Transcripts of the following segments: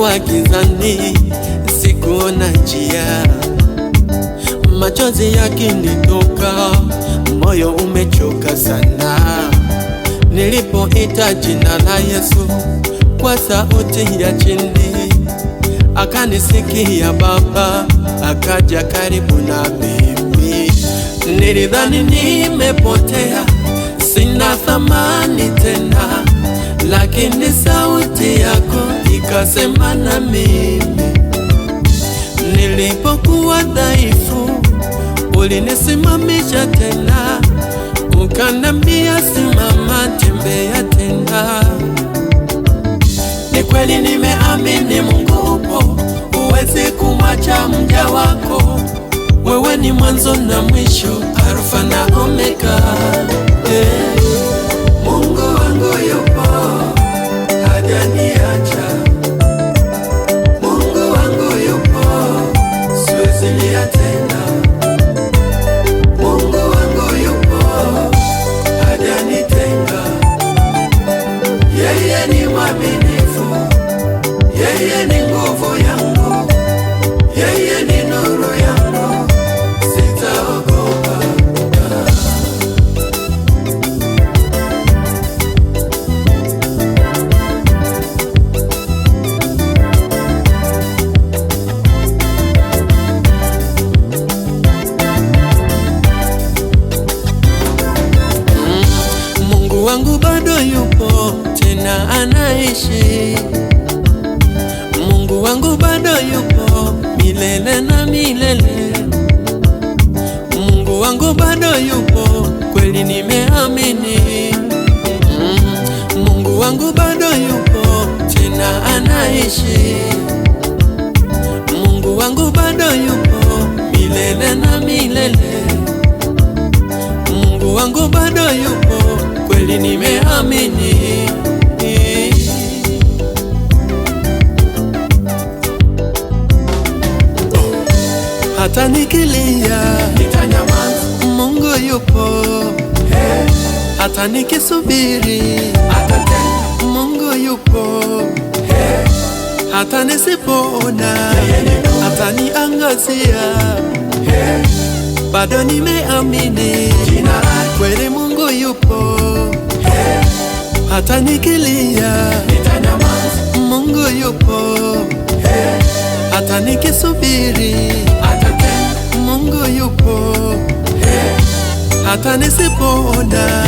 nilikuwa gizani, sikuona njia, machozi yakinitoka, moyo umechoka sana. Nilipoita jina la Yesu kwa sauti ya chini, akanisikia Baba, akaja karibu na mimi. Nilidhani nimepotea, sina thamani tena, lakini sauti yako ikasema na mimi. Nilipokuwa dhaifu, ulinisimamisha tena, ukaniambia simama, tembea tena. Ni kweli nimeamini Mungu upo, huwezi kumwacha mja wako. Wewe ni mwanzo na mwisho, Alfa na Omega. Mungu wangu yupo, hajaniacha. Mungu wangu yupo, siwezi lia tena. Mungu wangu yupo, hajanitenga. Yeye ni mwaminifu, yeye ni nguvu yangu, yeye ni nuru yangu, sitaogopa. Mungu wangu bado yupo, tena anaishi. Mungu wangu bado yupo, milele na milele. Mungu wangu bado yupo, kweli nimeamini. Mungu wangu bado yupo, tena anaishi. Mungu wangu bado yupo, milele na milele. Mungu wangu bado yupo, kweli nimeamini. Hata nikilia nitanyamaza, Mungu yupo. Hata nikisubiri atatenda, Mungu yupo. Hata nisipoona ataniangazia, bado nimeamini kweli Mungu yupo. Hata nikilia nitanyamaza, Mungu yupo. Hata nikisubiri atatenda, Mungu yupo. Hata nisipoona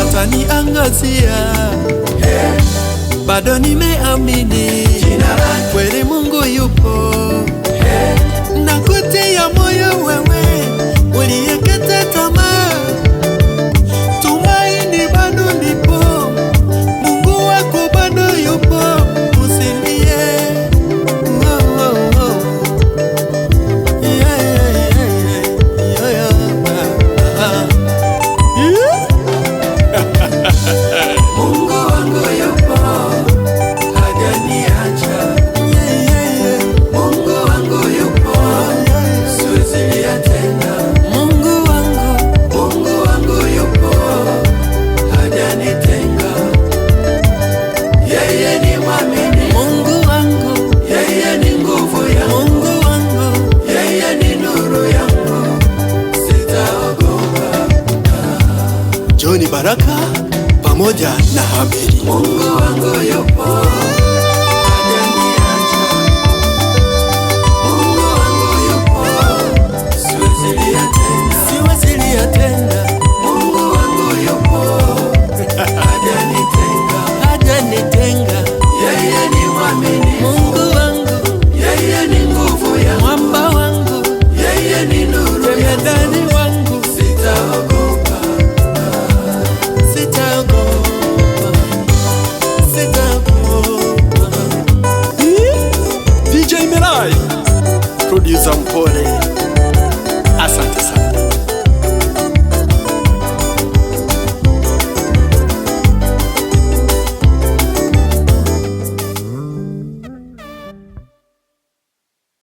ataniangazia, bado nimeamini kweli Mungu yupo. Nakutia moyo wewe uliyekata tamaa, tumaini bado lipo, Mungu wako bado yupo, usilie. Mungu wangu yupo, hajaniacha. Mungu wangu yupo, siwezi lia tena. Mungu wangu yupo, hajanitenga. Yeye ni mwaminifu, Mungu wangu. Yeye ni nguvu yangu, Mungu wangu. Yeye ni nuru yangu, sitaogopa. John Baraka pamoja na Hamiri. Mungu wangu yupo.